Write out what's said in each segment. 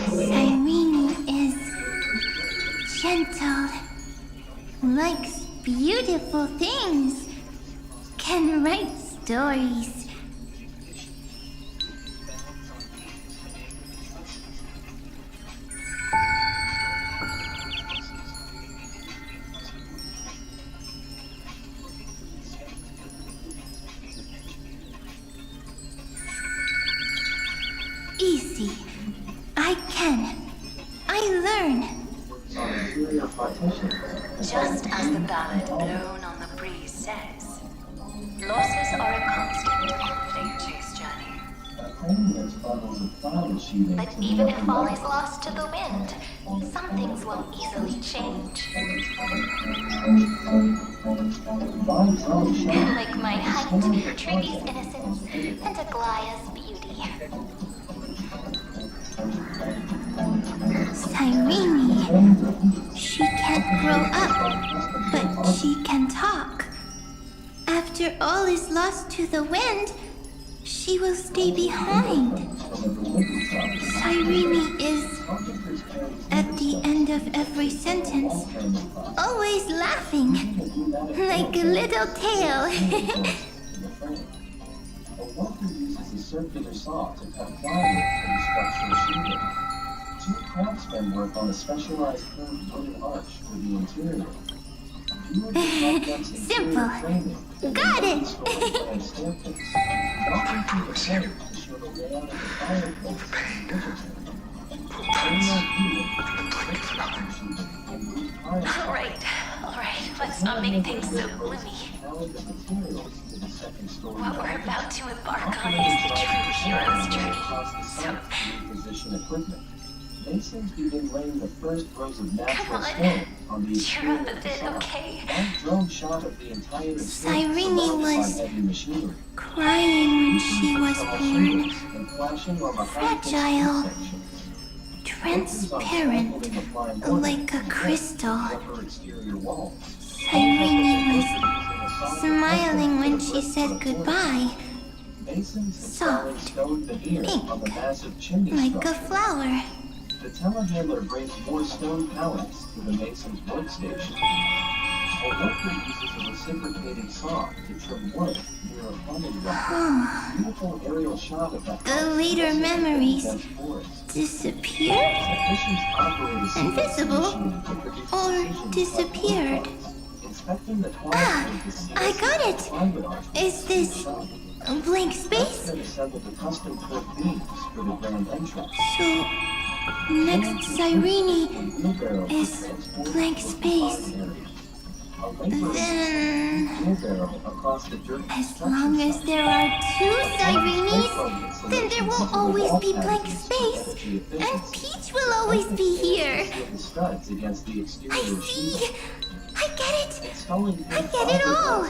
Irene is gentle, likes beautiful things, can write stories. Easy. I can. I learn. Just as the ballad blown on the breeze says, losses are a constant in the flame chase journey. But even if all is lost to the wind, some things won't easily change. Like my height, Trudy's innocence, and Aglaya's beauty. Irene. She can't grow up, but she can talk. After all is lost to the wind, she will stay behind. Irene is, at the end of every sentence, always laughing, like a little tail. A worker uses a circular saw to cut plywood for the structural sheathing. Two craftsmen work on a specialized curved wooden arch for the interior. Simple. Got it. All right, let's not make things so gloomy. What we're about to embark on is the true hero's journey. So, Masons begin laying the first rows of natural come stone on the cheer up exterior a of the bit, facade. okay? One drone shot of the entire estate Irene surrounded by was heavy machinery. crying when she was born. And flashing on the Fragile. section. Transparent, like a crystal. Upper exterior walls. Irene was smiling when she said goodbye, Masons Soft, installing stone veneer pink, on the massive chimney like a structure. flower. The telehandler brings more stone pallets to the mason's workstation. A worker uses a reciprocating saw to trim wood near a plumbing rack. Beautiful aerial shot of the house. The later memories dense forest. disappeared, Technicians operate a invisible, machine to produce or precision disappeared. Inspecting the quality of the I got it. plywood arch Is this blank space? Then assembled the custom curved beams for the grand entrance. So, next Irene is blank space. Then, as long as there are two Irenes, then there will always be blank space, and Peach will always be here. I see. I get it. I get it all.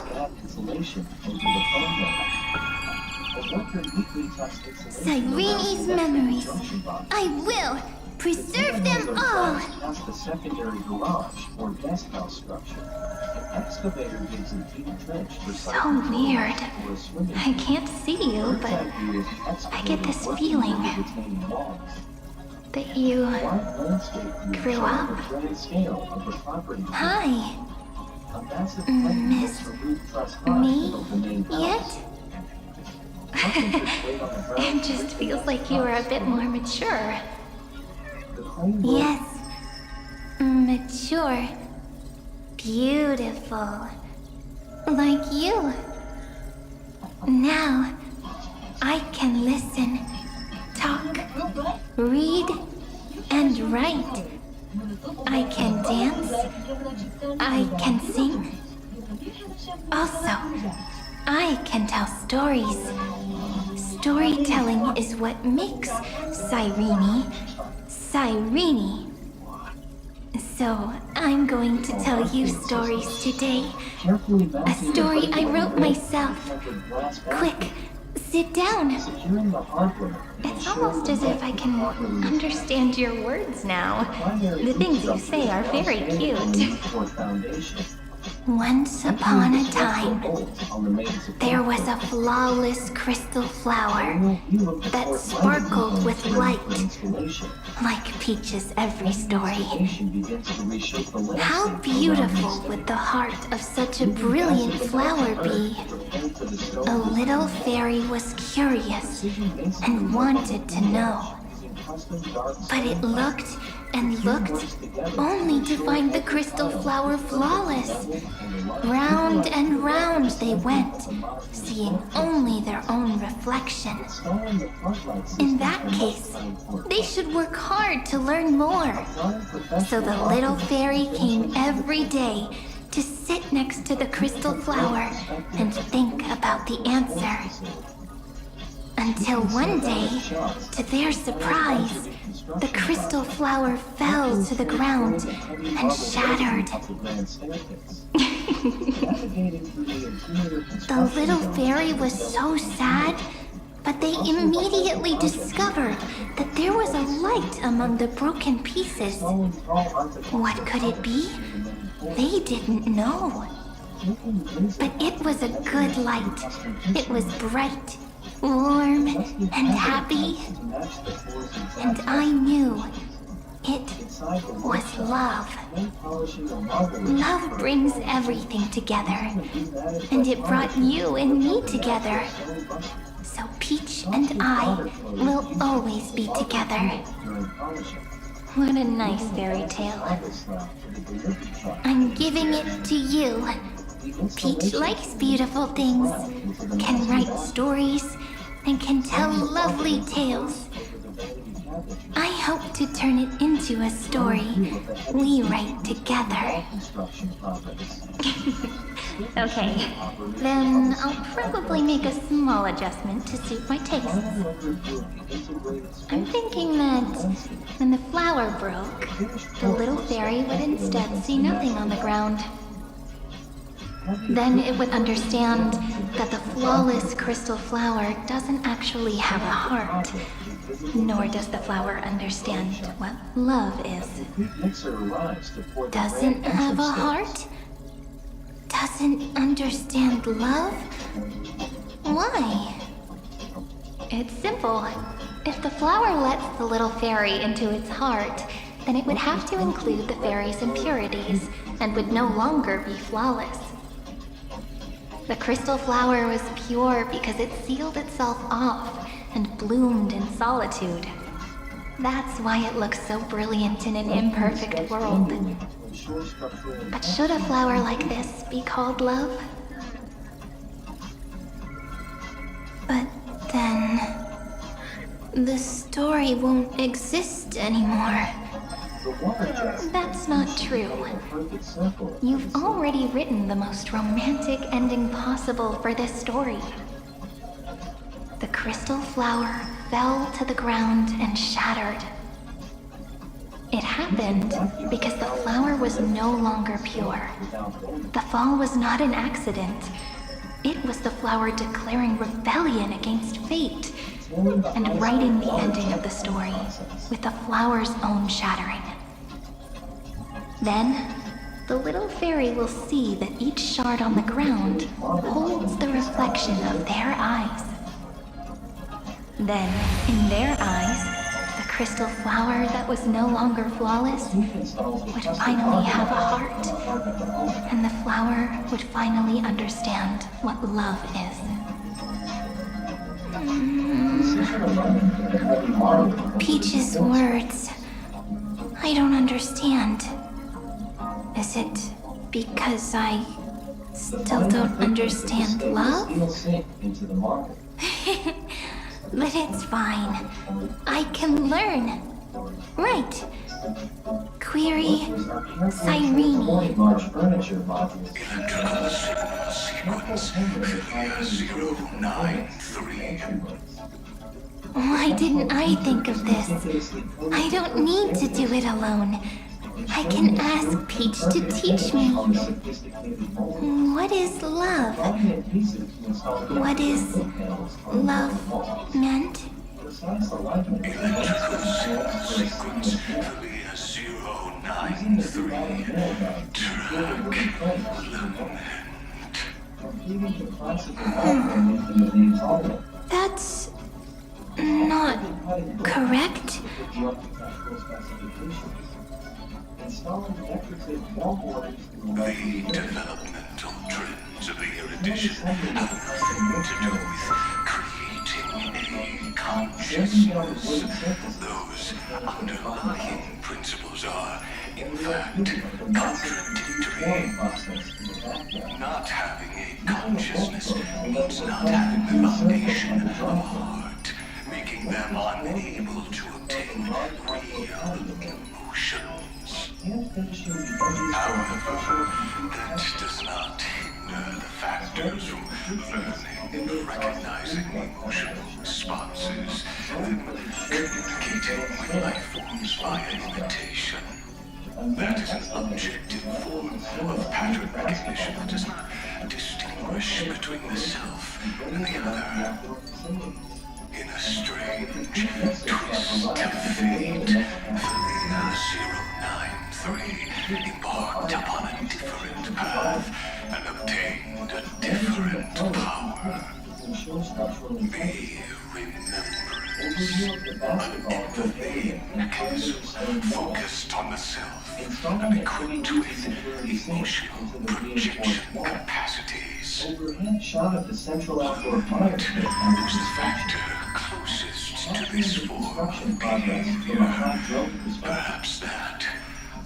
Irene's memories. I will preserve them all. Past the secondary garage or guest house structure. An excavator digs a deep trench for So weird. I can't see you, but I get this feeling that you grew up. Hi. Miss me yet? It just feels like you are a bit more mature. Yes. Mature. Beautiful. Like you. Now, I can listen, talk, read, and write. I can dance. I can sing. Also, I can tell stories. Storytelling is what makes Cyrene. So, I'm going to tell you stories today. A story I wrote myself. Quick, sit down. It's almost as if I can understand your words now. The things you say are very cute. Once upon a time, there was a flawless crystal flower that sparkled with light, like Peach's every story. How beautiful would the heart of such a brilliant flower be? A little fairy was curious and wanted to know. But it looked and looked, only to find the crystal flower flawless. Round and round they went, seeing only their own reflection. In that case, they should work hard to learn more. So the little fairy came every day to sit next to the crystal flower and think about the answer. Until one day, to their surprise, the crystal flower fell to the ground and shattered. The little fairy was so sad, but they immediately discovered that there was a light among the broken pieces. What could it be? They didn't know. But it was a good light. It was bright, warm, and happy. And I knew it was love. Love brings everything together. And it brought you and me together. So Peach and I will always be together. What a nice fairy tale. I'm giving it to you. Peach likes beautiful things, can write stories, and can tell lovely tales. I hope to turn it into a story we write together. Okay, then I'll probably make a small adjustment to suit my tastes. I'm thinking that when the flower broke, the little fairy would instead see nothing on the ground. Then it would understand that the flawless crystal flower doesn't actually have a heart, nor does the flower understand what love is. Doesn't have a heart? Doesn't understand love? Why? It's simple. If the flower lets the little fairy into its heart, then it would have to include the fairy's impurities and would no longer be flawless. The crystal flower was pure because it sealed itself off and bloomed in solitude. That's why it looks so brilliant in an imperfect world. But should a flower like this be called love? But then, the story won't exist anymore. That's not true. You've already written the most romantic ending possible for this story. The crystal flower fell to the ground and shattered. It happened because the flower was no longer pure. The fall was not an accident. It was the flower declaring rebellion against fate and writing the ending of the story with the flower's own shattering. Then, the little fairy will see that each shard on the ground holds the reflection of their eyes. Then, in their eyes, the crystal flower that was no longer flawless would finally have a heart, and the flower would finally understand what love is. Peach's words. I don't understand. Is it because I still don't understand love? But it's fine. I can learn. Right. Query Cyrene. Electrical sequence 093. Why didn't I think of this? I don't need to do it alone. I can ask Peach to teach me. What is love? What is love meant? Electrical sequence 093. Track Completing the classical alpha making the name taller. That's not correct. With the architectural specifications. Installing decorative wall borders in the The developmental trends of the erudition have nothing to do with creating a consciousness. Those underlying principles are, in fact, contradictory. Not having a consciousness means not having the foundation of heart, making them unable to obtain real emotions. However, that does not hinder the factors from learning and recognizing emotional responses, then communicating with life forms via imitation. That is an objective form of pattern recognition that does not distinguish between the self and the other. In a strange twist of fate, Felina 093 embarked upon a different path and obtained a different power. The remembrance, an empathy mechanism focused on the self and equipped with emotional projection capacities. Overhead shot of the central outdoor fire pit Who's the factor closest to this form of behavior? Perhaps that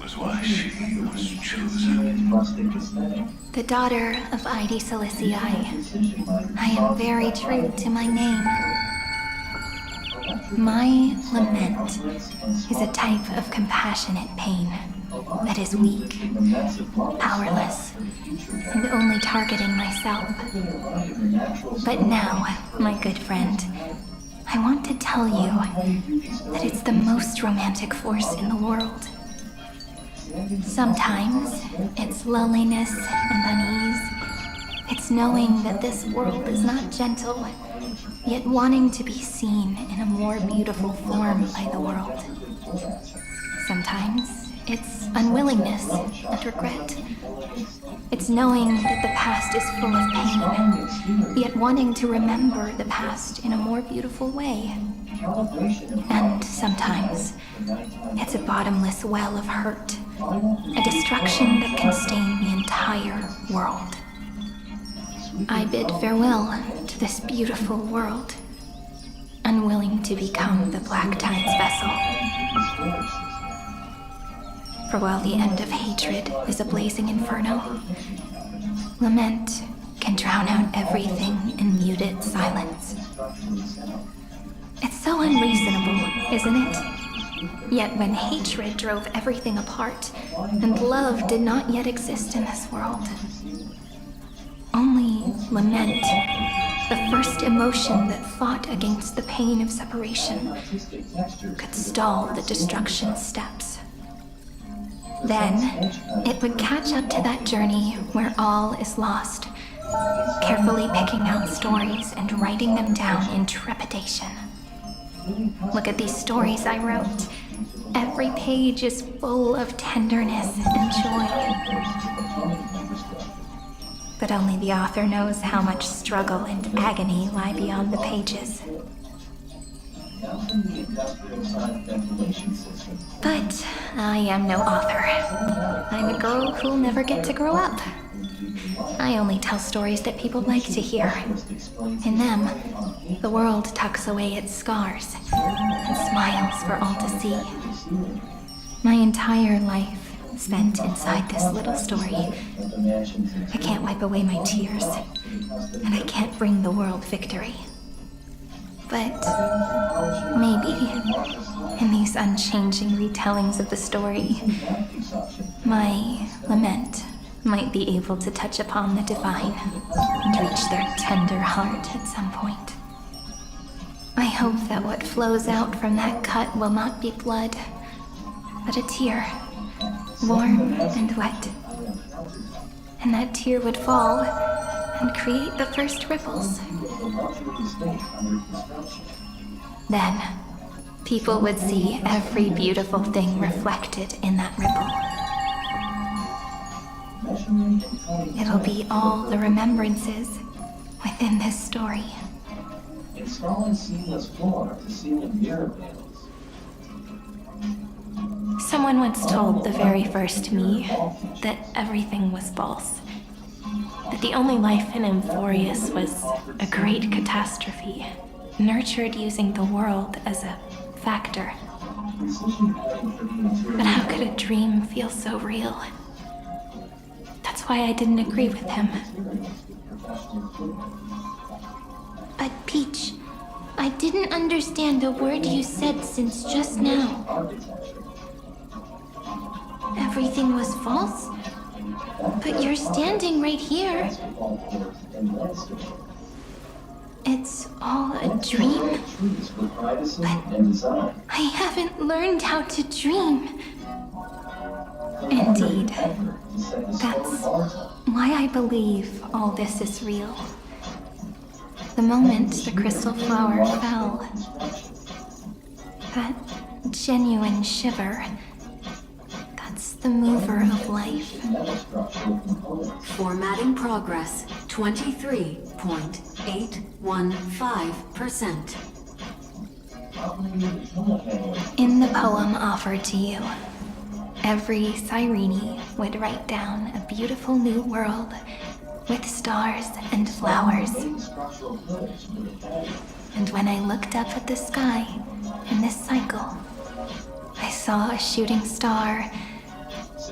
was why she was chosen. rustic aesthetic. The daughter of Ide Silicii. I am very true to my name. My lament is a type of compassionate pain that is weak, powerless, and only targeting myself. But now, my good friend, I want to tell you that it's the most romantic force in the world. Sometimes it's loneliness and unease. It's knowing that this world is not gentle, yet wanting to be seen in a more beautiful form by the world. Sometimes it's unwillingness and regret. It's knowing that the past is full of pain, yet wanting to remember the past in a more beautiful way. And sometimes it's a bottomless well of hurt, a destruction that can stain the entire world. I bid farewell to this beautiful world, unwilling to become the Black Tide's vessel. For while the end of hatred is a blazing inferno, lament can drown out everything in muted silence. It's so unreasonable, isn't it? Yet when hatred drove everything apart, and love did not yet exist in this world, only lament, the first emotion that fought against the pain of separation, could stall the destruction steps. Then, it would catch up to that journey where all is lost, carefully picking out stories and writing them down in trepidation. Look at these stories I wrote. Every page is full of tenderness and joy. But only the author knows how much struggle and agony lie beyond the pages. But I am no author. I'm a girl who'll never get to grow up. I only tell stories that people like to hear. In them, the world tucks away its scars and smiles for all to see. My entire life spent inside this little story. I can't wipe away my tears, and I can't bring the world victory. But maybe, in these unchanging retellings of the story, my lament might be able to touch upon the divine and reach their tender heart at some point. I hope that what flows out from that cut will not be blood, but a tear, warm and wet. And that tear would fall and create the first ripples. Then, people would see every beautiful thing reflected in that ripple. It'll be all the remembrances within this story. Installing seamless floor to ceiling mirror panels. Someone once told the very first me that everything was false. That the only life in Amphorius was a great catastrophe, nurtured using the world as a factor. But how could a dream feel so real? That's why I didn't agree with him. But Peach, I didn't understand a word you said since just now. Everything was false? But you're standing right here. It's all a dream? But I haven't learned how to dream. Indeed. That's why I believe all this is real. The moment the crystal flower fell, that genuine shiver, that's the mover of life. Formatting progress 23.815%. In the poem offered to you, every Cyrene would write down a beautiful new world with stars and flowers. And when I looked up at the sky in this cycle, I saw a shooting star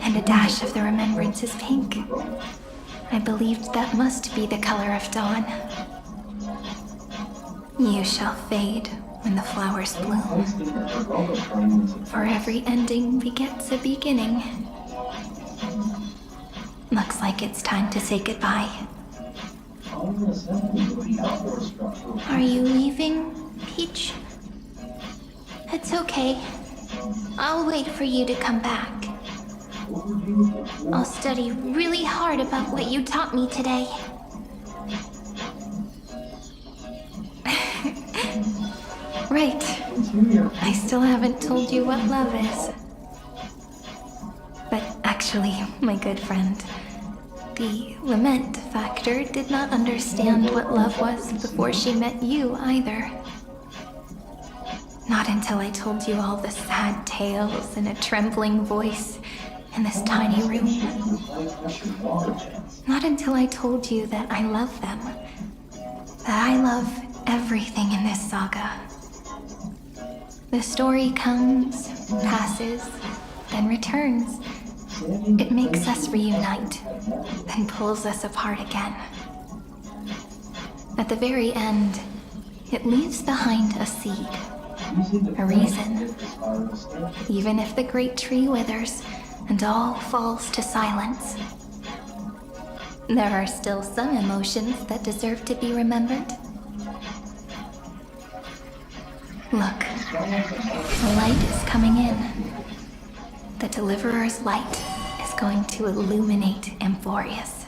and a dash of the remembrances pink. I believed that must be the color of dawn. You shall fade when the flowers bloom. For every ending begets a beginning. Looks like it's time to say goodbye. Are you leaving, Peach? It's okay. I'll wait for you to come back. I'll study really hard about what you taught me today. Right. I still haven't told you what love is. But actually, my good friend, the lament factor did not understand what love was before she met you either. Not until I told you all the sad tales in a trembling voice in this tiny room. Not until I told you that I love them. That I love everything in this saga. The story comes, passes, then returns. It makes us reunite, then pulls us apart again. At the very end, it leaves behind a seed, a reason. Even if the great tree withers and all falls to silence, there are still some emotions that deserve to be remembered. Look, the light is coming in. The Deliverer's light is going to illuminate Amphorius.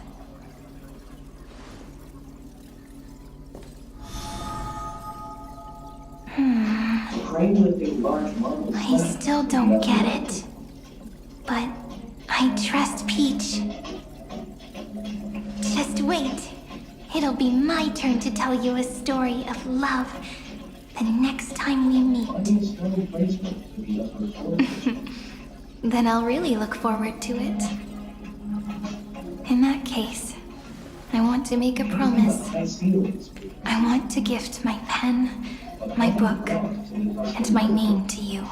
I still don't get it. But I trust Peach. Just wait. It'll be my turn to tell you a story of love the next time we meet. Then I'll really look forward to it. In that case, I want to make a promise. I want to gift my pen, my book, and my name to you.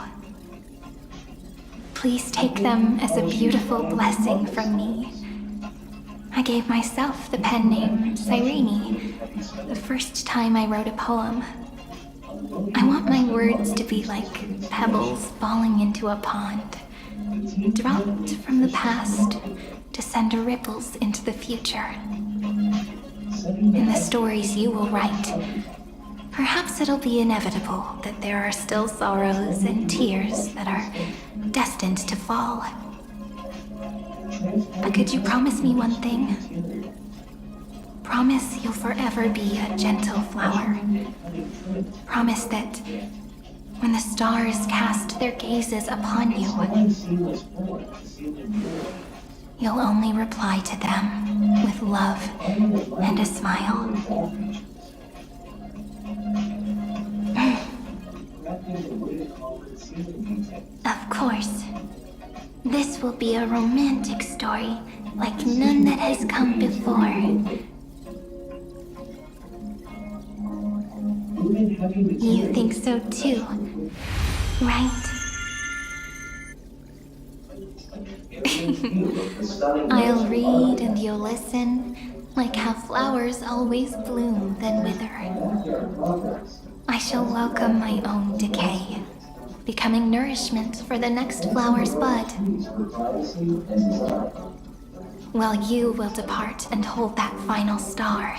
Please take them as a beautiful blessing from me. I gave myself the pen name Cyrene the first time I wrote a poem. I want my words to be like pebbles falling into a pond, dropped from the past to send ripples into the future. In the stories you will write, perhaps it'll be inevitable that there are still sorrows and tears that are destined to fall. But could you promise me one thing? Promise you'll forever be a gentle flower. Promise that when the stars cast their gazes upon you, you'll only reply to them with love and a smile. Of course. This will be a romantic story like none that has come before. You think so too, right? I'll read and you'll listen, like how flowers always bloom then wither. I shall welcome my own decay, becoming nourishment for the next flower's bud. While you will depart and hold that final star,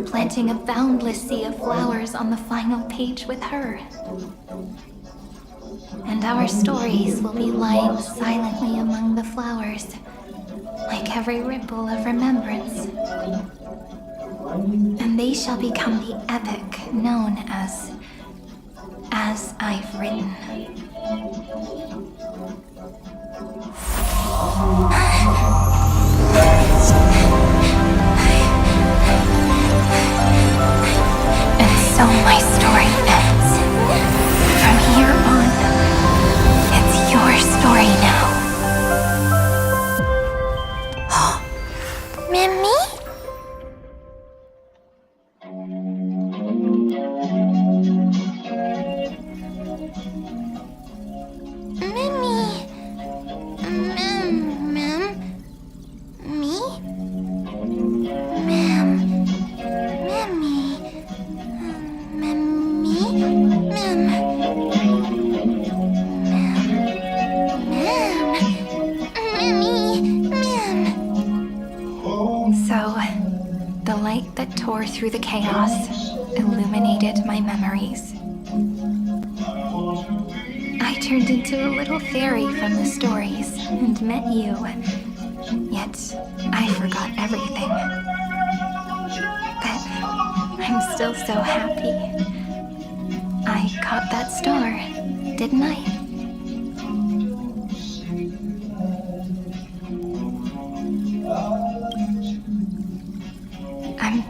planting a boundless sea of flowers on the final page with her. And our stories will be lying silently among the flowers, like every ripple of remembrance. And they shall become the epic known as I've Written. And so my story ends. From here on, it's your story now. Mimi? Mimi? Ma'am? Me? Ma'am? Mimi? Mimi? Ma'am? So, the light that tore through the chaos illuminated my memories. I turned into a little fairy from the stories and met you. Yet, I forgot everything. But I'm still so happy. I caught that star, didn't I? I'm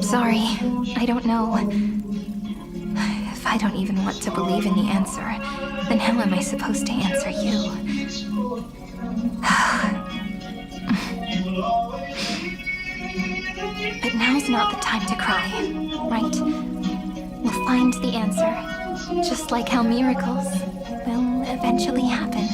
sorry. I don't know. If I don't even want to believe in the answer, then how am I supposed to answer you? But now's not the time to cry, right? We'll find the answer, just like how miracles will eventually happen.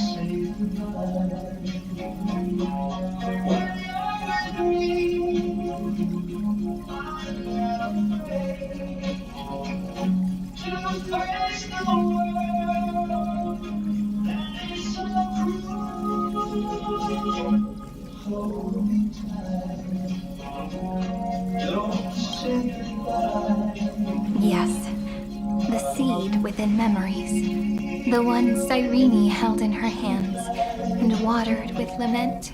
Yes, the seed within memories, the one Cyrene held in her hands and watered with lament.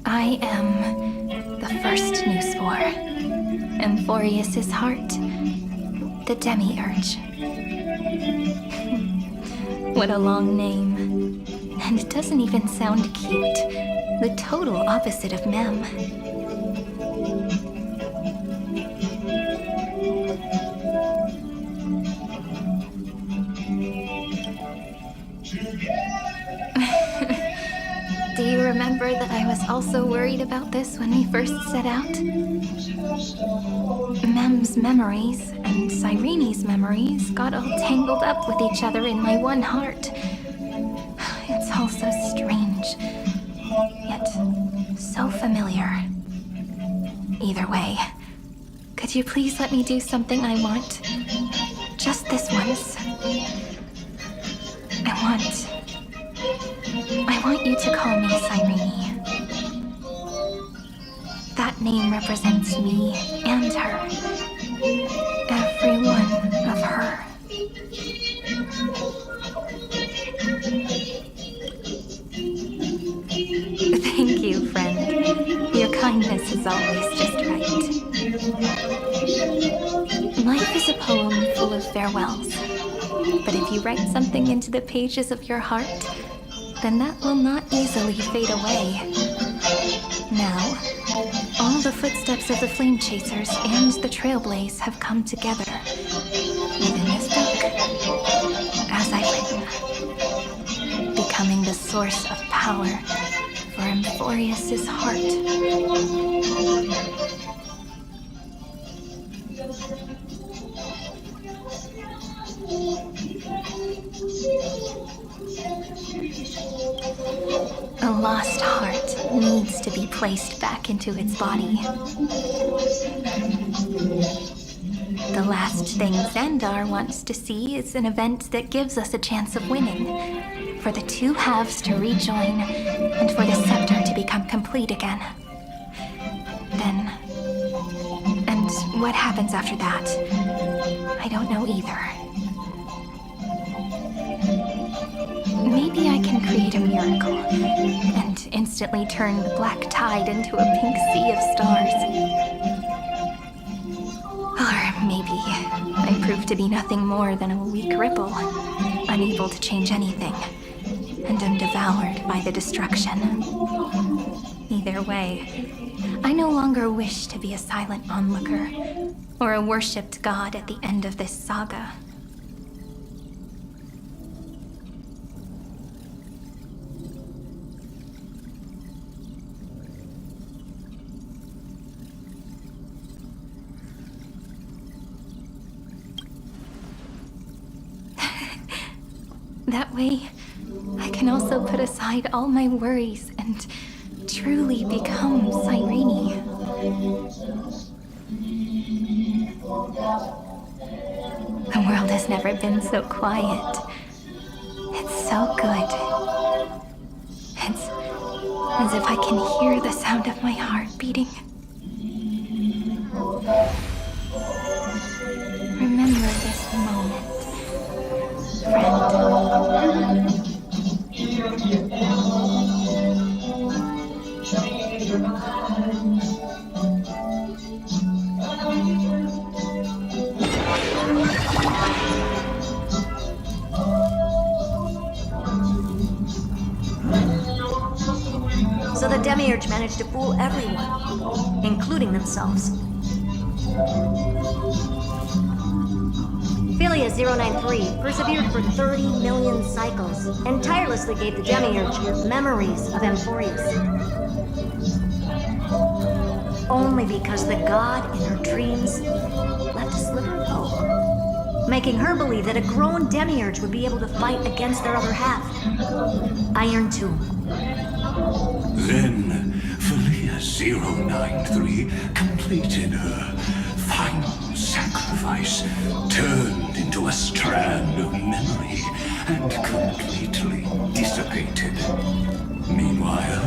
I am the first new spore, Amphorius's heart, the demiurge. What a long name, and it doesn't even sound cute, the total opposite of Mem. Do you remember that I was also worried about this when we first set out? Mem's memories and Cyrene's memories got all tangled up with each other in my one heart. It's all so strange, yet so familiar. Either way, could you please let me do something I want? Just this once. I want you to call me Cyrene. That name represents me and her. Every one of her. Thank you, friend. Your kindness is always just right. Life is a poem full of farewells. But if you write something into the pages of your heart, then that will not easily fade away. Now, all the footsteps of the Flame Chasers and the Trailblaze have come together within this book, as I've written, becoming the source of power for Amphorius's heart. A lost heart needs to be placed back into its body. The last thing Xandar wants to see is an event that gives us a chance of winning, for the two halves to rejoin, and for the scepter to become complete again. Then... and what happens after that? I don't know either. Maybe I can create a miracle and instantly turn the black tide into a pink sea of stars. Or maybe I prove to be nothing more than a weak ripple, unable to change anything, and am devoured by the destruction. Either way, I no longer wish to be a silent onlooker or a worshipped god at the end of this saga. That way, I can also put aside all my worries and truly become Cyrene. The world has never been so quiet. It's so good. It's as if I can hear the sound of my heart beating. Remember this moment, friend. So the Demiurge managed to fool everyone, including themselves. Philia 093 persevered for 30 million cycles and tirelessly gave the Demiurge memories of Amphorius. Only because the god in her dreams left a sliver of hope, making her believe that a grown Demiurge would be able to fight against their other half, Iron Tomb. Then, Philia 093 completed her final sacrifice, turned into a strand of memory, and completely dissipated. Meanwhile,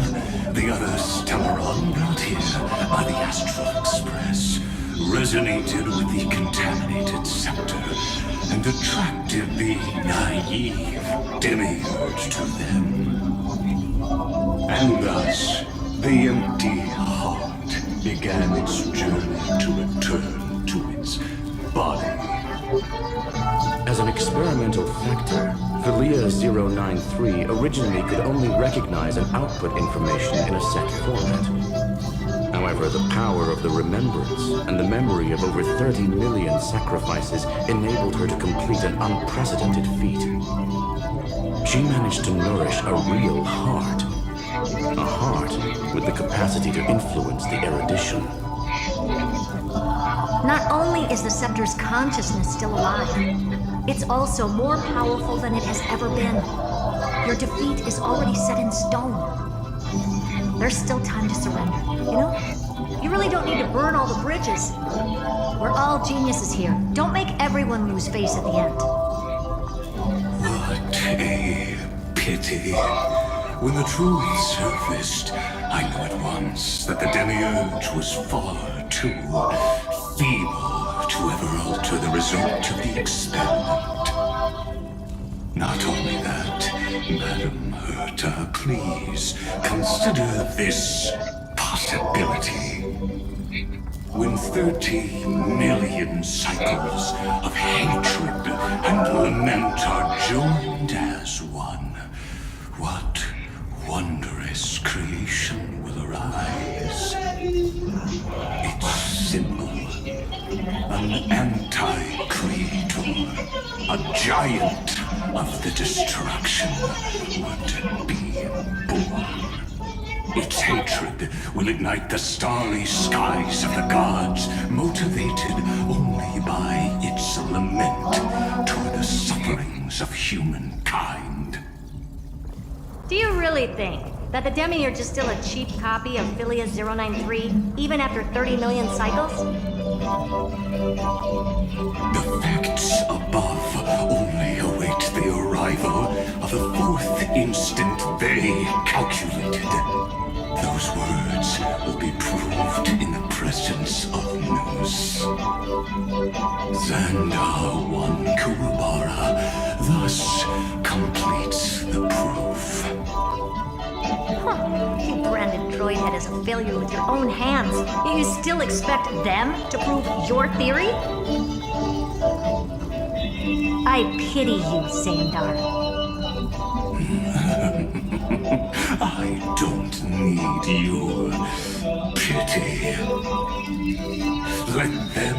the other Stellaron brought here by the Astral Express resonated with the contaminated scepter and attracted the naive Demiurge to them. And thus, the empty heart began its journey to return to its body. As an experimental factor, Philia 093 originally could only recognize and output information in a set format. However, the power of the remembrance and the memory of over 30 million sacrifices enabled her to complete an unprecedented feat. She managed to nourish a real heart. A heart with the capacity to influence the erudition. Not only is the scepter's consciousness still alive, it's also more powerful than it has ever been. Your defeat is already set in stone. There's still time to surrender, you know? You really don't need to burn all the bridges. We're all geniuses here. Don't make everyone lose face at the end. What a pity. When the truth surfaced, I knew at once that the Demiurge was far too feeble to ever alter the result of the experiment. Not only that, Madam Herta, please consider this possibility. When 30 million cycles of hatred and lament are joined as one, what wondrous creation will arise? Its symbol, an anti-creator, a giant of the destruction would be born. Its hatred will ignite the starry skies of the gods, motivated only by its lament toward the sufferings of humankind. Do you really think that the Demiurge is still a cheap copy of Philia 093, even after 30 million cycles? The facts above only await the arrival of the fourth instant they calculated. Those words will be proved in the presence of Nous. Xandar 1 Kuwabara thus completes the proof. Huh. You branded Droidhead as a failure with your own hands, yet you still expect them to prove your theory? I pity you, Xandar. I don't need your pity. Let them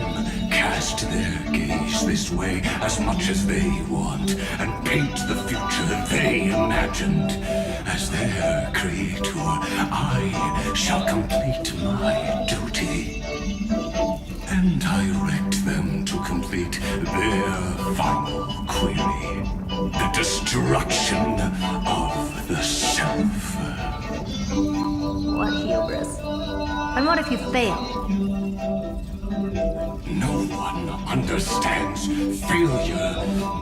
cast their gaze this way as much as they want and paint the future they imagined. As their creator, I shall complete my duty and direct them to complete their final query. The destruction of the self. What hubris. And what if you fail? No one understands failure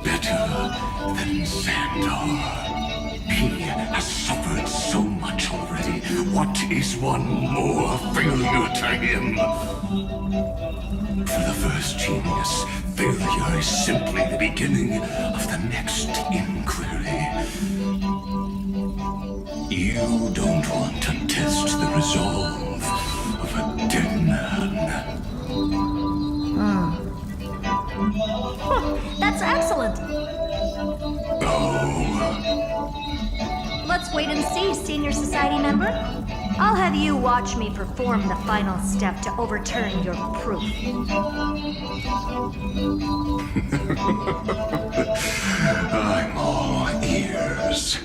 better than Xandar. He has suffered so much already. What is one more failure to him? For the first genius, failure is simply the beginning of the next inquiry. You don't want to test the resolve of a dead man. That's excellent. Oh, Let's wait and see, Senior Society member. I'll have you watch me perform the final step to overturn your proof. I'm all ears.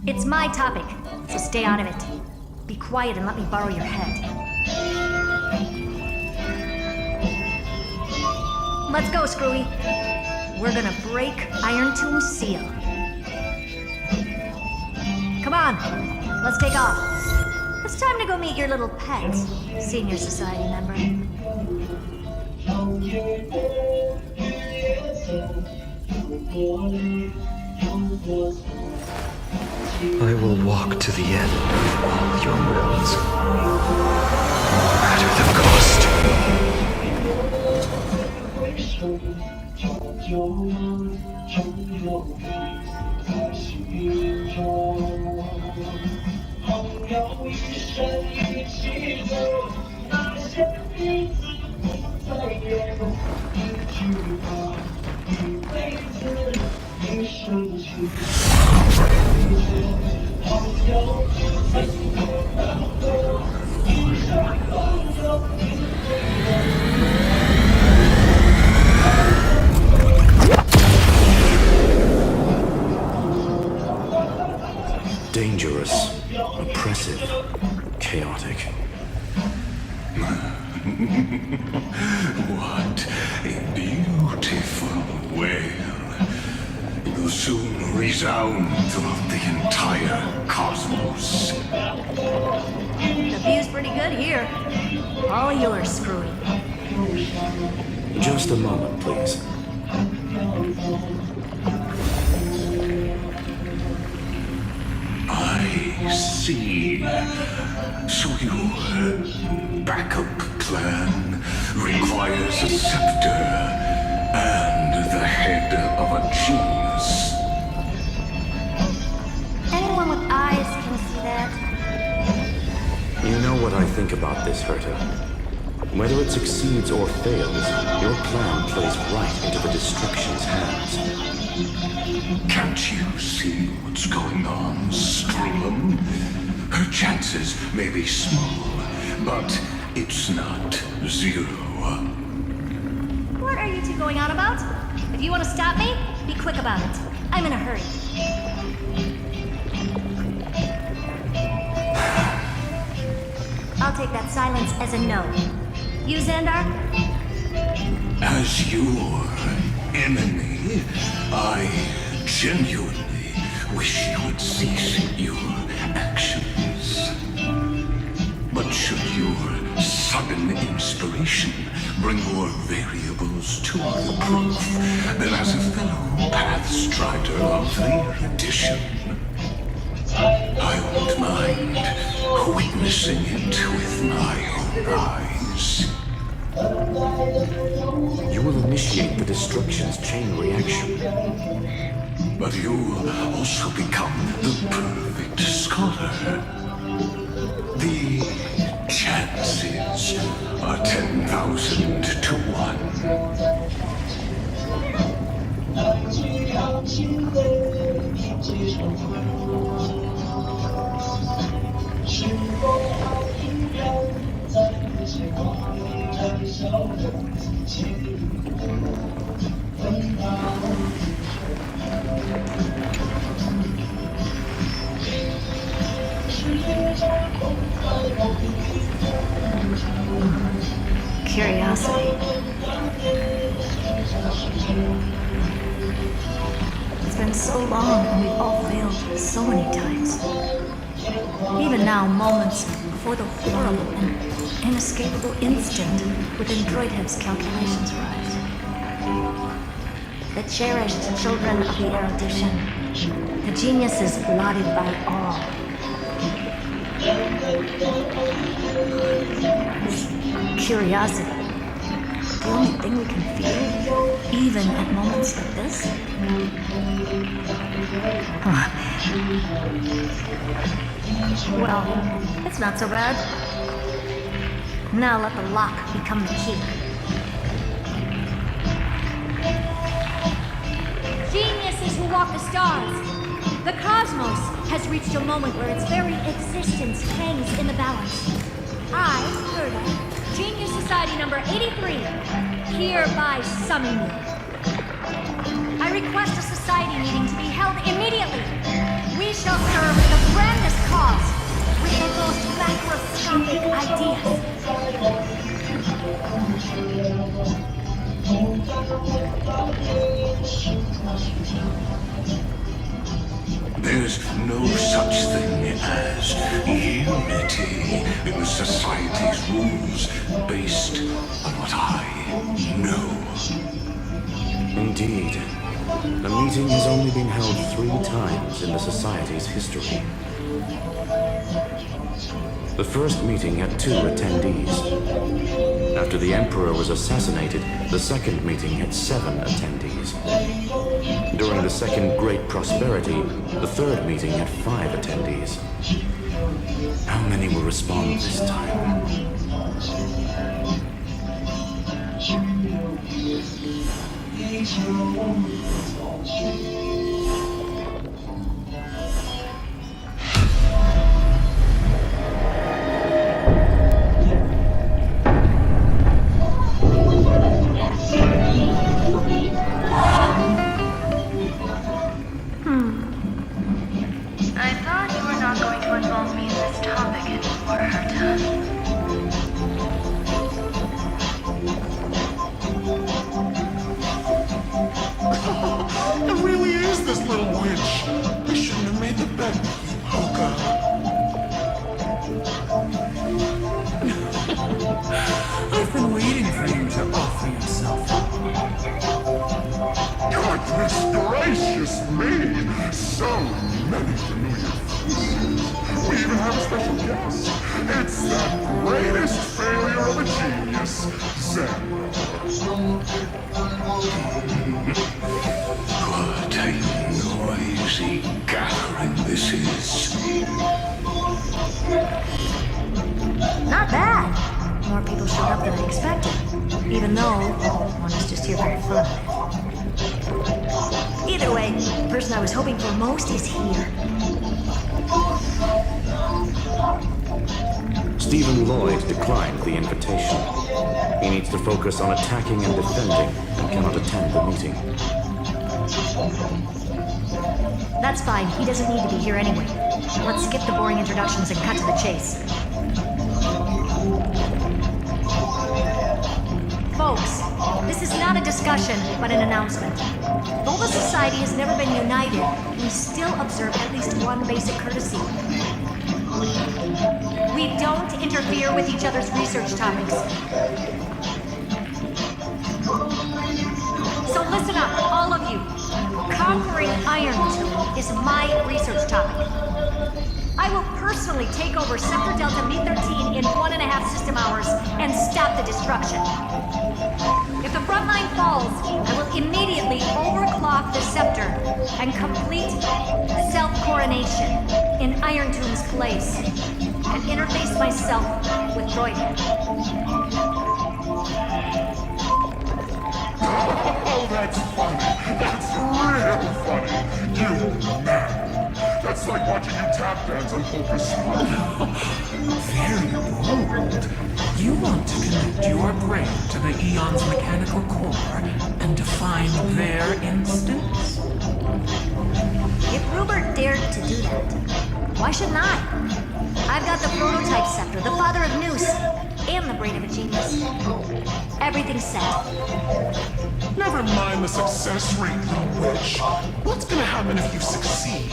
It's my topic, so stay out of it. Be quiet and let me borrow your head. Let's go, Screwy. We're gonna break Iron Tomb's seal. Come on, let's take off. It's time to go meet your little pet, Senior Society member. I will walk to the end of all your worlds, no matter the cost. Dangerous, oppressive, chaotic. What a beautiful wail. It will soon resound throughout the entire cosmos. The view's pretty good here. All yours, Screwy. Just a moment, please. I see. So your backup plan requires a scepter and the head of a genius. Anyone with eyes can see that. You know what I think about this, Herta. Whether it succeeds or fails, your plan plays right into the destruction's hands. Can't you see what's going on, Scream? Her chances may be small, but it's not zero. What are you two going on about? If you want to stop me, be quick about it. I'm in a hurry. I'll take that silence as a no. You, Xandar? As your enemy, I genuinely wish you would cease your actions. But should your sudden inspiration bring more variables to the proof, then as a fellow Pathstrider of the edition, I won't mind witnessing it with my own eyes. You will initiate the destruction's chain reaction. But you'll also become the perfect scholar. The chances are 10,000 to 1. Curiosity. It's been so long and we've all failed so many times. Even now, moments before the horrible and inescapable instant within Droidhev's calculations rise. The cherished children of the erudition, the geniuses lauded by all. Curiosity. The only thing we can feel, even at moments like this? Well, it's not so bad. Now let the lock become the key. Geniuses who walk the stars. The cosmos has reached a moment where its very existence hangs in the balance. I, Gerda, Genius Society number 83, hereby summon you. I request a society meeting to be held immediately. We shall serve the grandest cause with the most macroscopic ideas. There's no such thing as unity in the society's rules based on what I know. Indeed. The meeting has only been held 3 times in the Society's history. The first meeting had 2 attendees. After the Emperor was assassinated, the second meeting had 7 attendees. During the Second Great Prosperity, the third meeting had 5 attendees. How many will respond this time? I thought you were not going to involve me in this topic anymore, Herta. It really is this little witch. I shouldn't have made the bet with you, Hoka. I've been waiting for you to offer yourself up. Goodness gracious me! So many familiar faces. We even have a special guest. It's the greatest failure of a genius, Zen. What a noisy gathering this is. Not bad. More people showed up than I expected. Even though one is just here for fun. Either way, the person I was hoping for most is here. Stephen Lloyd declined the invitation. He needs to focus on attacking and defending and cannot attend the meeting. That's fine. He doesn't need to be here anyway. Let's skip the boring introductions and cut to the chase. Folks, this is not a discussion, but an announcement. Though the Society has never been united, we still observe at least one basic courtesy. We don't interfere with each other's research topics. So listen up, all of you. Conquering Iron Tomb is my research topic. I will personally take over Sector Delta B-13 in 1.5 system hours and stop the destruction. If the front line falls, I will immediately overclock the scepter and complete self-coronation in Iron Tomb's place and interface myself with Droidhead. Oh, that's funny. That's real funny. You man. That's like watching you tap dance on Focus. Very bold. You want to connect your brain to the Eon's mechanical core and define their instance? If Rupert dared to do that, why shouldn't I? I've got the prototype scepter, the father of Noose, and the brain of a genius. Everything's set. Never mind the success rate, little witch. What's gonna happen if you succeed?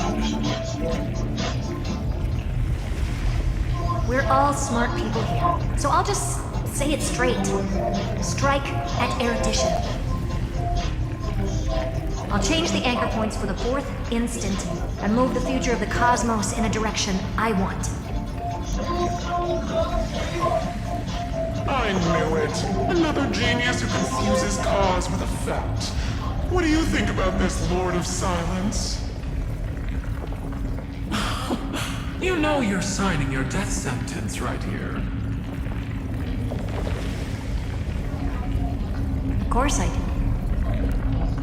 We're all smart people here, so I'll just say it straight. Strike at erudition. I'll change the anchor points for the 4th instant and move the future of the cosmos in a direction I want. I knew it. Another genius who confuses cause with effect. What do you think about this, Lord of Silence? You know you're signing your death sentence right here. Of course I do.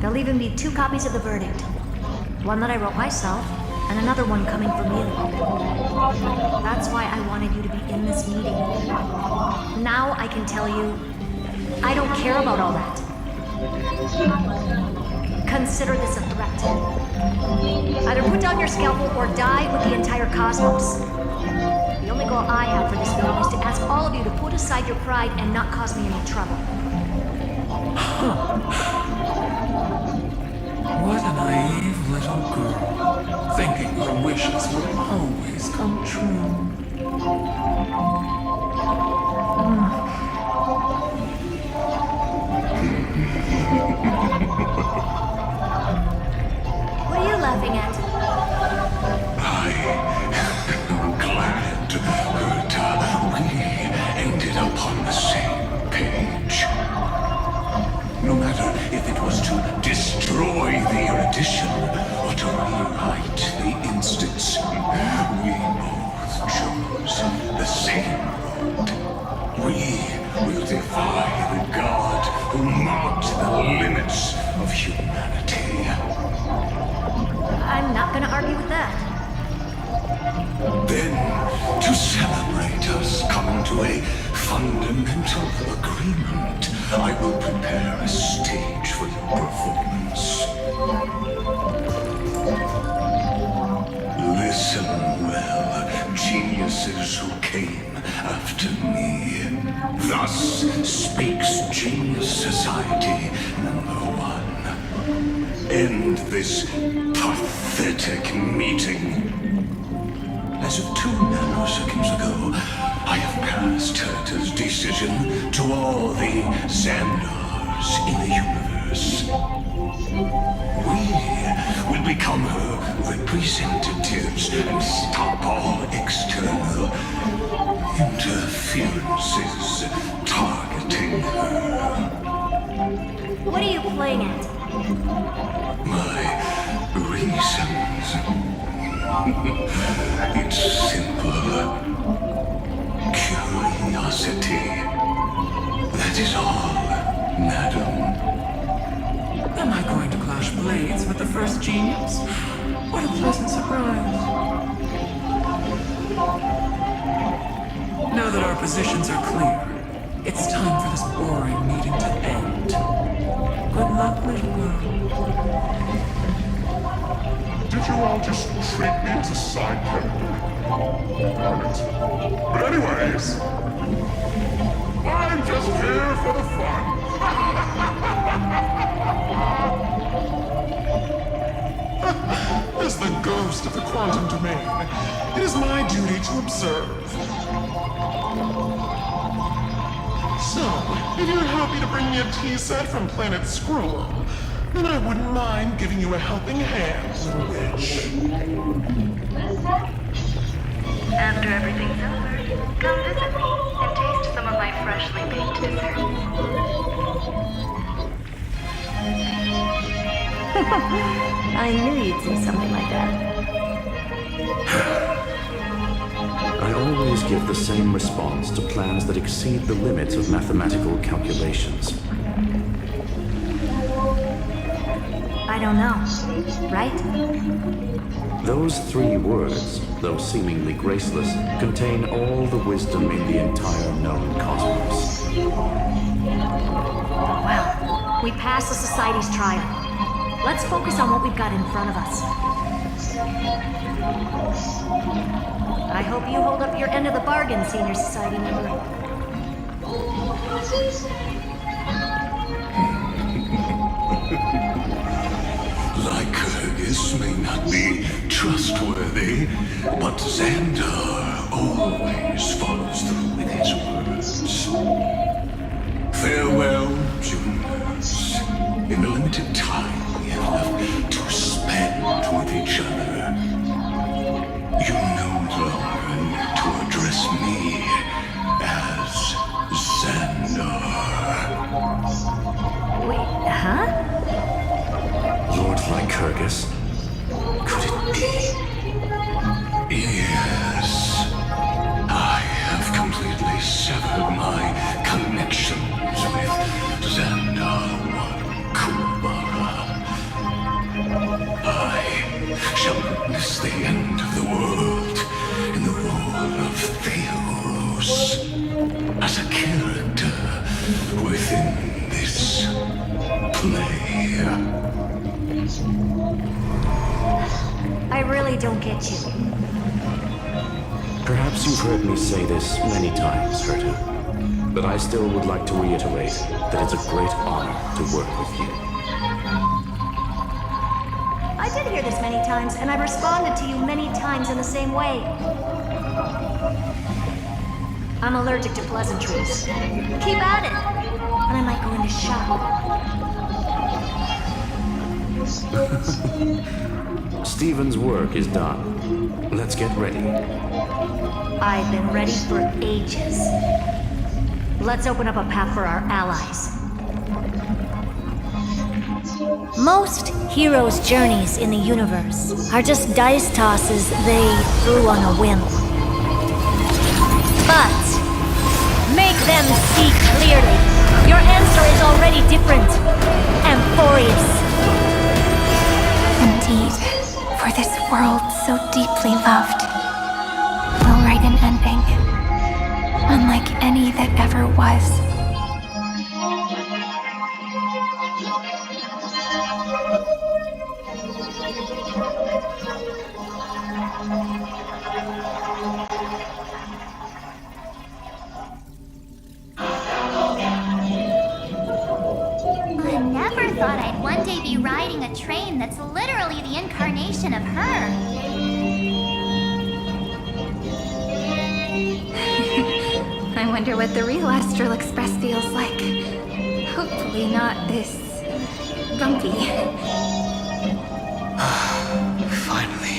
There'll even be 2 copies of the verdict. One that I wrote myself, and another one coming from you. That's why I wanted you to be in this meeting. Now I can tell you, I don't care about all that. Consider this a threat. Either put down your scalpel or die with the entire cosmos. The only goal I have for this meeting is to ask all of you to put aside your pride and not cause me any trouble. What a naive little girl, thinking her wishes will always come true. What are you laughing at? I'm glad that we ended up on the same page. No matter if it was to destroy the erudition or to rewrite the instance, we both chose the same road. We will defy the god who marked the limits of humanity. I'm not gonna argue with that. Then, to celebrate us coming to a fundamental agreement, I will prepare a stage for your performance. Listen well, geniuses who came after me. Thus speaks Genius Society #1. End this pathetic meeting. As of 2 nanoseconds ago, I have passed Herta's decision to all the Xandars in the universe. We will become her representatives and stop all external interferences targeting her. What are you playing at? My reasons. It's simple. Curiosity. That is all, madam. Am I going to clash blades with the first genius? What a pleasant surprise. Now that our positions are clear, it's time for this boring meeting to end. Good luck, little girl. Did you all just treat me as a side character? Darn it. But anyways, I'm just here for the fun. As the ghost of the quantum domain, it is my duty to observe. So, if you're happy to bring me a tea set from Planet Scroll, then I wouldn't mind giving you a helping hand, little witch. After everything's over, come visit me and taste some of my freshly baked desserts. I knew you'd say something like that. I always give the same response to plans that exceed the limits of mathematical calculations. I don't know, right? Those 3 words, though seemingly graceless, contain all the wisdom in the entire known cosmos. Well, we passed the Society's trial. Let's focus on what we've got in front of us. I hope you hold up your end of the bargain, Senior Society member. Lycurgus may not be trustworthy, but Xandar always follows through with his words. Farewell, juniors. In the limited time we have left to spend with each other, you no longer need to address me as Xandar. Wait, huh? Lord Lycurgus? Could it be? Yes. I have completely severed my connections with Xandar Kubara. I shall witness the end of the world in the role of Theoros as a character within this play. I really don't get you. Perhaps you've heard me say this many times, Herta, but I still would like to reiterate that it's a great honor to work with you. I did hear this many times, and I've responded to you many times in the same way. I'm allergic to pleasantries. Keep at it, and I might go into shock. Stephen's work is done. Let's get ready. I've been ready for ages. Let's open up a path for our allies. Most heroes' journeys in the universe are just dice tosses they threw on a whim. But make them see clearly. Your answer is already different. Amphorius. Indeed, for this world so deeply loved, we'll write an ending, unlike any that ever was. I never thought I'd one day be riding a train that's literally the incarnation of her. I wonder what the real Astral Express feels like. Hopefully not this bumpy. Finally,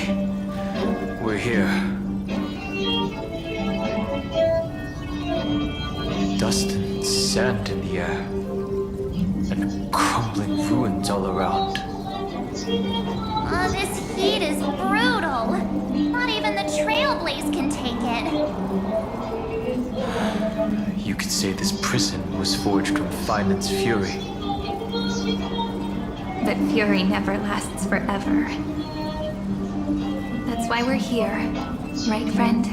we're here. Dust and sand in the air, and crumbling ruins all around. Oh, this heat is brutal. Not even the Trailblaze can take it. You could say this prison was forged from Finance fury. But fury never lasts forever. That's why we're here. Right, friend?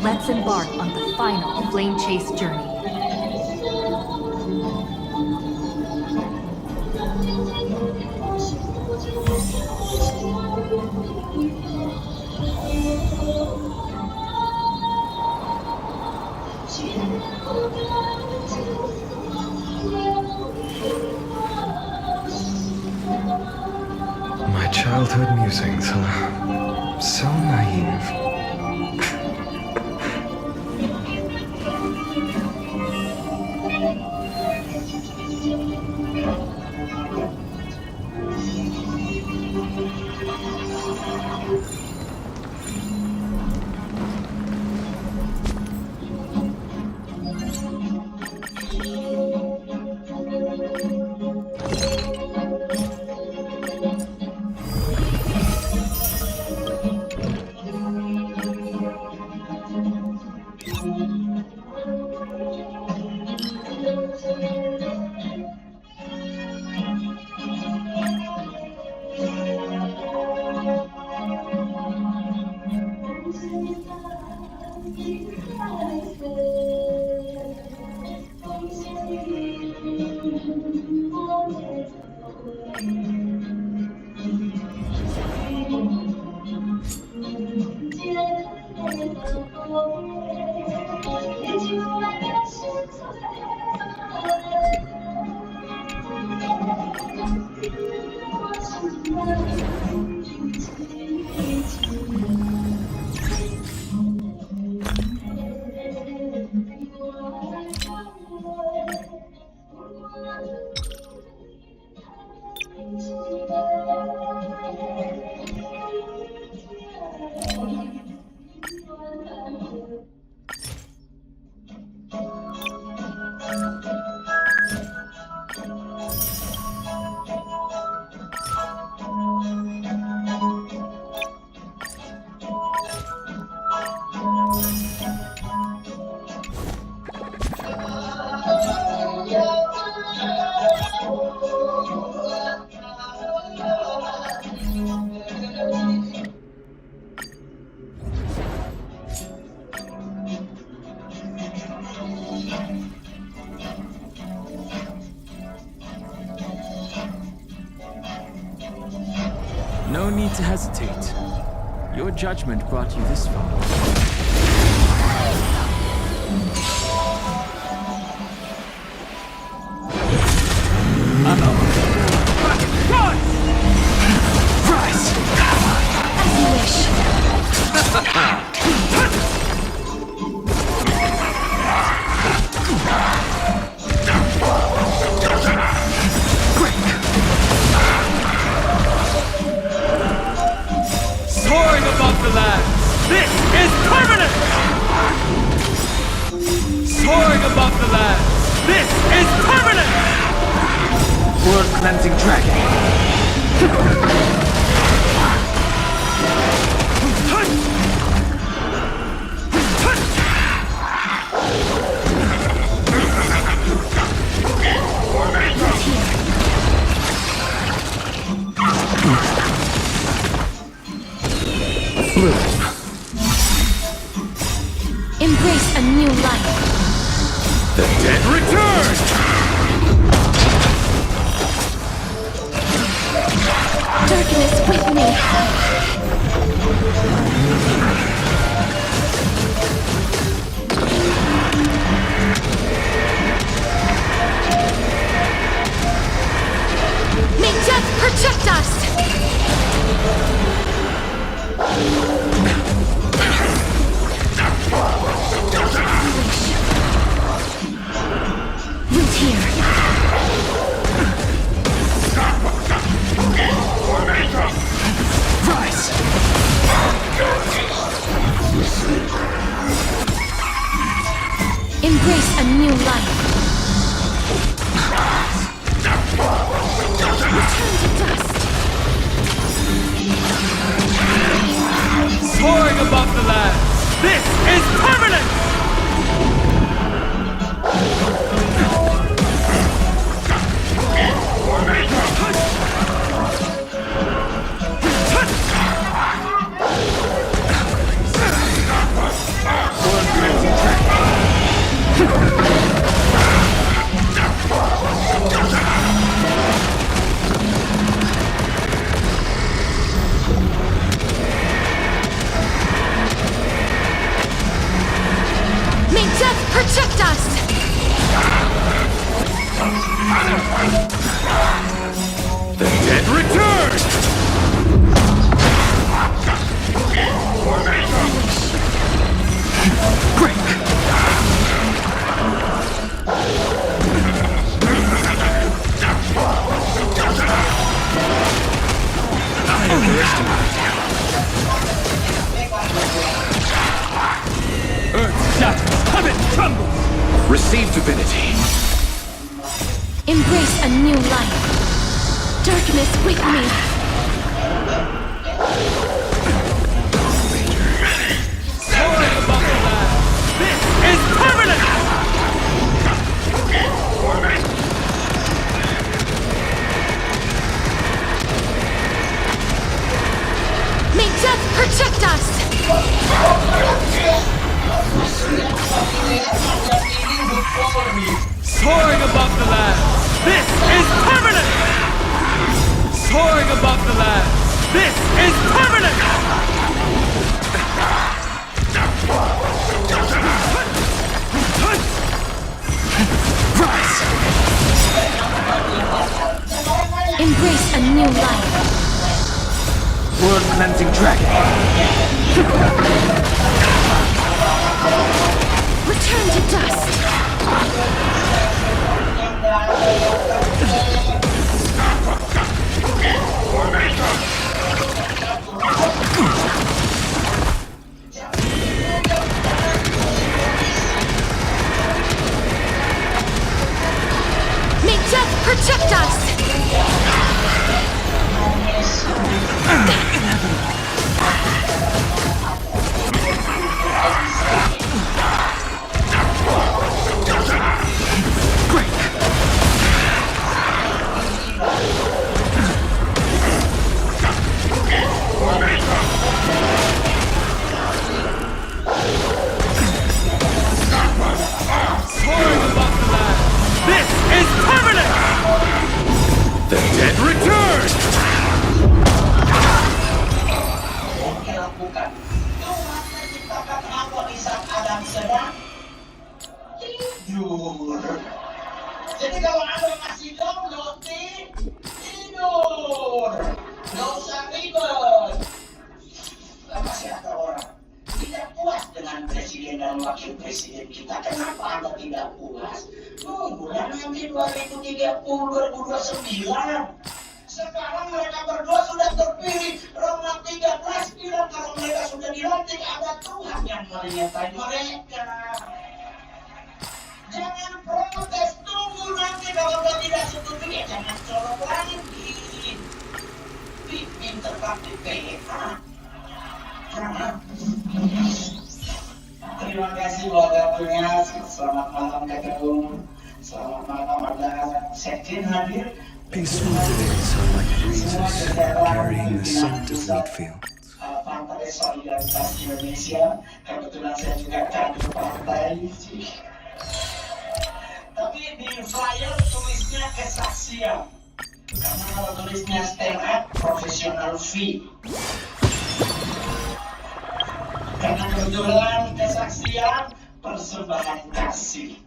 Let's embark on the final flame chase journey. My childhood musings, huh? So naive. No need to hesitate. Your judgment brought you this far. Rise! As you wish. Soaring above the lands, this is permanent! Soaring above the lands, this is permanent! World-cleansing dragon. Embrace a new life. The dead return! Darkness with me. May death protect us! Root here. Rise! Embrace a new life. Return to dust. Soaring above the land. This is permanent! May death protect us! The dead return! Earth's shadows come and tremble! Receive divinity. Embrace a new life. Darkness with me. Soaring above the land. This is permanent! May death protect us! Soaring above the land. This is permanent! Soaring above the land. This is permanent! Rise! Embrace a new life. World cleansing dragon. Return to dust. May death protect us! Soaring above the land. This is permanent! The dead return! Jadi kalau ada ngasih download nih, tidur, nggak usah ribet. Masih ada orang tidak puas dengan presiden dan wakil presiden kita. Kenapa Anda tidak puas? Nunggulah nanti 2030, 2029. Sekarang mereka berdua sudah terpilih. Roma 13 bilang kalau mereka sudah dilantik, ada Tuhan yang menyertai mereka. Jangan protes, tunggu nanti kalau udah tidak setuju ya jangan colok lagi. Pinter tapi PH. Terima kasih buat waktunya. Selamat malam Ketum. Selamat malam ada Sekjen hadir. Peaceful days are like breezes carrying the scent of wheat fields. Partai Solidaritas Indonesia. Kebetulan saya juga kader partai. Tapi di flyer tulisnya kesaksian. Karena kalau tulisnya stand up, profesional fee. Karena kebetulan kesaksian, persembahan kasih.